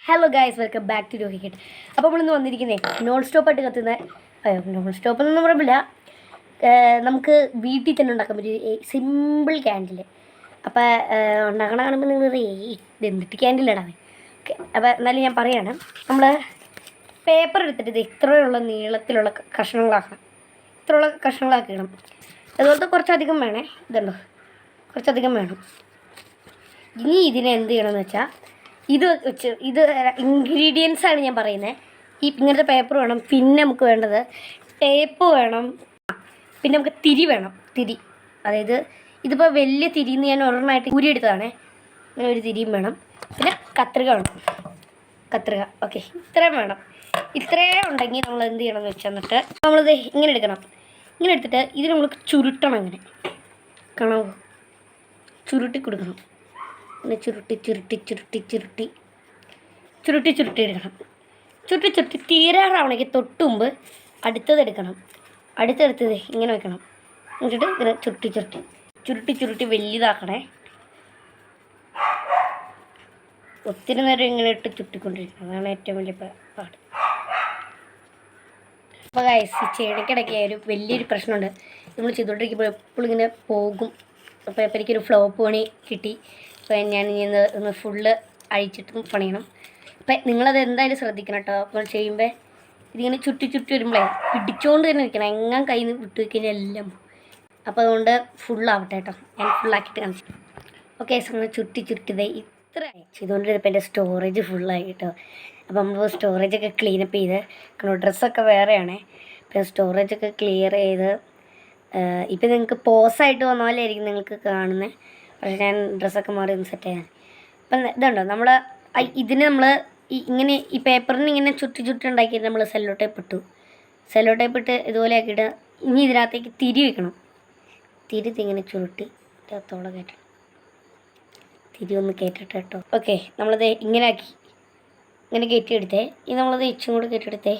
Hello guys, welcome back to രോഹിക്കട്ട്. അപ്പോൾ നമ്മളിന്ന് വന്നിരിക്കുന്നത് നോൺ സ്റ്റോപ്പായിട്ട് കത്തുന്ന നോൺ സ്റ്റോപ്പ് എന്നൊന്നും പറയുന്നില്ല, നമുക്ക് വീട്ടിൽ തന്നെ ഉണ്ടാക്കാൻ പറ്റിയ സിമ്പിൾ ക്യാൻഡിൽ. അപ്പോൾ ഉണ്ടാക്കണ കാണുമ്പോൾ നിങ്ങൾ ഇത് എന്തിട്ട് ക്യാൻഡിലിടാൻ. ഓക്കെ, അപ്പോൾ എന്നാലും ഞാൻ പറയുകയാണ്, നമ്മൾ പേപ്പർ എടുത്തിട്ട് ഇത് ഇത്രയുള്ള നീളത്തിലുള്ള കഷ്ണങ്ങളാക്കണം. ഇത്രയുള്ള കഷ്ണങ്ങളാക്കിയിടണം. അതുപോലത്തെ കുറച്ചധികം വേണേ, ഇതുണ്ടോ, കുറച്ചധികം വേണം. ഇനി ഇതിനെ എന്ത് ചെയ്യണമെന്ന് വെച്ചാൽ, ഇത് ഇൻഗ്രീഡിയൻസാണ് ഞാൻ പറയുന്നത്. ഇങ്ങനത്തെ പേപ്പർ വേണം, പിന്നെ നമുക്ക് വേണ്ടത് ടേപ്പ് വേണം, പിന്നെ നമുക്ക് തിരി വേണം. തിരി, അതായത് ഇതിപ്പോൾ വലിയ തിരിന്ന് ഞാൻ ഒരെണ്ണമായിട്ട് ഊരിയെടുത്തതാണേ. അങ്ങനെ ഒരു തിരിയും വേണം. പിന്നെ കത്രിക വേണം, കത്രിക. ഓക്കെ, ഇത്രയും വേണം. ഇത്രയും ഉണ്ടെങ്കിൽ നമ്മൾ എന്ത് ചെയ്യണമെന്ന് വെച്ചാൽ, എന്നിട്ട് നമ്മളിത് ഇങ്ങനെ എടുക്കണം. ഇങ്ങനെ എടുത്തിട്ട് ഇത് നമ്മൾ ചുരുട്ടണം. അങ്ങനെ കാണാമോ, ചുരുട്ടി കൊടുക്കണം. പിന്നെ ചുരുട്ടി എടുക്കണം. ചുരുട്ടി തീരാറാവണമെങ്കിൽ തൊട്ട് മുമ്പ് അടുത്തതെടുക്കണം. അടുത്തെടുത്തത് ഇങ്ങനെ വെക്കണം. എന്നിട്ട് ഇങ്ങനെ ചുരുട്ടി വലിയതാക്കണേ. ഒത്തിരി നേരം ഇങ്ങനെ ഇട്ട് ചുട്ടിക്കൊണ്ടിരിക്കണം, അതാണ് ഏറ്റവും വലിയ പാട്. അപ്പോൾ ഗൈസ്, ഈ ചെടിക്കിടയ്ക്ക് ഒരു വലിയൊരു പ്രശ്നമുണ്ട്. നമ്മൾ ചെയ്തുകൊണ്ടിരിക്കുമ്പോൾ എപ്പോഴും ഇങ്ങനെ പോകും. അപ്പോൾ എനിക്കൊരു ഫ്ലോപ്പ് പണി കിട്ടി. അപ്പോൾ ഞാൻ ഒന്ന് ഫുള്ള് അഴിച്ചിട്ടും പണിയണം. അപ്പം നിങ്ങളത് എന്തായാലും ശ്രദ്ധിക്കണം കേട്ടോ. അപ്പോൾ ചെയ്യുമ്പോൾ ഇതിങ്ങനെ ചുറ്റി വരുമ്പോഴേ പിടിച്ചുകൊണ്ട് തന്നെ നിൽക്കണം. എങ്ങനെ കയ്യിൽ നിന്ന് വിട്ടു വയ്ക്കഴിഞ്ഞാൽ എല്ലാം. അപ്പോൾ അതുകൊണ്ട് ഫുള്ളാവട്ടെ കേട്ടോ. ഞാൻ ഫുള്ളാക്കിയിട്ട് കാണിച്ചു. ഓക്കെ, ചുറ്റി ഇത്ര ചെയ്തുകൊണ്ടിരുന്നപ്പോൾ എൻ്റെ സ്റ്റോറേജ് ഫുള്ളായി കേട്ടോ. അപ്പോൾ നമ്മൾ സ്റ്റോറേജൊക്കെ ക്ലീനപ്പ് ചെയ്ത്, കാരണം ഡ്രസ്സൊക്കെ വേറെയാണേ. അപ്പോൾ സ്റ്റോറേജൊക്കെ ക്ലിയർ ചെയ്ത്, ഇപ്പം നിങ്ങൾക്ക് പോസായിട്ട് വന്ന പോലെ ആയിരിക്കും നിങ്ങൾക്ക് കാണുന്നത്. പക്ഷേ ഞാൻ ഡ്രസ്സൊക്കെ മാറി ഒന്ന് സെറ്റ് ചെയ്യാൻ. അപ്പം ഇതുണ്ടോ, നമ്മൾ ഇതിന് നമ്മൾ ഇങ്ങനെ ഈ പേപ്പറിന് ഇങ്ങനെ ചുറ്റി ഉണ്ടാക്കിയിട്ട് നമ്മൾ സെല്ലോ ടേപ്പ് ഇട്ട് ഇതുപോലെ ആക്കിയിട്ട് ഇനി ഇതിനകത്തേക്ക് തിരി വയ്ക്കണം. തിരി ഇങ്ങനെ ചുരുട്ടി അകത്തോളം കയറ്റണം. തിരി ഒന്ന് കയറ്റിട്ട് കേട്ടോ. ഓക്കെ, നമ്മളത് ഇങ്ങനെ ആക്കി, ഇങ്ങനെ കയറ്റിയെടുത്തേ. ഇനി നമ്മളത് ഇച്ചും കൂടെ കയറ്റിയെടുത്തേ.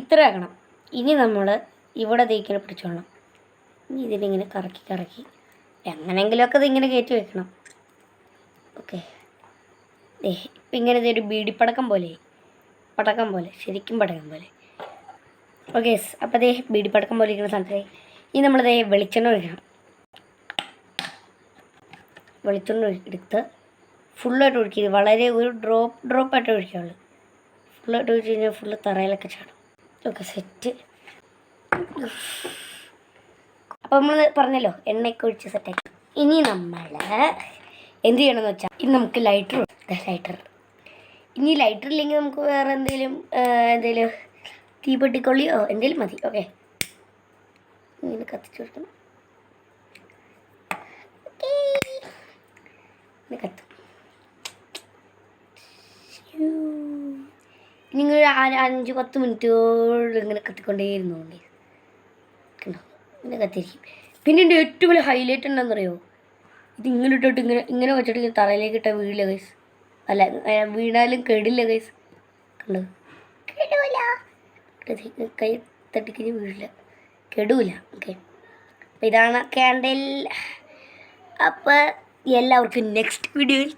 ഇത്ര ആക്കണം. ഇനി നമ്മൾ ഇവിടെ ഇങ്ങനെ പിടിച്ചോളണം. ഇനി ഇതിനിങ്ങനെ കറക്കി എങ്ങനെയെങ്കിലുമൊക്കെ ഇതിങ്ങനെ കയറ്റി വെക്കണം. ഓക്കെ, ഇപ്പം ഇങ്ങനെ ഇതൊരു ബീഡിപ്പടക്കം പോലെ, ശരിക്കും പടക്കം പോലെ. ഓക്കെ, അപ്പോൾ ബീഡിപ്പടക്കം പോലെ ഇരിക്കുന്ന സ്ഥലത്ത് ഇനി നമ്മളിത് വെളിച്ചെണ്ണ ഒഴിക്കണം. വെളിച്ചെണ്ണ എടുത്ത് ഫുള്ളായിട്ട് ഒഴിക്കുക. വളരെ ഒരു ഡ്രോപ്പായിട്ട് ഒഴിക്കാവുള്ളൂ. ഫുള്ളായിട്ട് ഒഴിച്ച് കഴിഞ്ഞാൽ ഫുള്ള് തറയിലൊക്കെ ചാടും. Okay, set. അപ്പോൾ നമ്മൾ പറഞ്ഞല്ലോ, എണ്ണയൊക്കെ ഒഴിച്ച് സെറ്റാക്കി. ഇനി നമ്മൾ എന്ത് ചെയ്യണമെന്ന് വെച്ചാൽ, ഇനി നമുക്ക് ലൈറ്റർ. ഇനി ലൈറ്റർ ഇല്ലെങ്കിൽ നമുക്ക് വേറെ എന്തെങ്കിലും തീപ്പെട്ടിക്കൊള്ളിയോ എന്തെങ്കിലും മതി. ഓക്കെ, ഇങ്ങനെ കത്തിച്ച് കൊടുക്കണം. ഇങ്ങനെ കത്തും. നിങ്ങൾ 5-10 മിനിറ്റോട് ഇങ്ങനെ കത്തിക്കൊണ്ടേയിരുന്നോണ്ടേ കണ്ടോ, ഇങ്ങനെ കത്തിരിക്കും. പിന്നെ എൻ്റെ ഏറ്റവും വലിയ ഹൈലൈറ്റ് എന്താണെന്നറിയോ, ഇത് ഇങ്ങനെ ഇട്ടിട്ട് ഇങ്ങനെ വെച്ചിട്ട് തറയിലേക്ക് ഇട്ടാൽ വീഴില്ല ഗൈസ്. അല്ല, വീണാലും കെടില്ല ഗൈസ്. കണ്ടോ, കെടൂല. കൈ തട്ടിക്കഴിഞ്ഞ് വീഴില്ല, കെടൂല. ഓക്കെ, അപ്പോൾ ഇതാണ് ക്യാൻഡിൽ. അപ്പോൾ എല്ലാവർക്കും നെക്സ്റ്റ് വീഡിയോയിൽ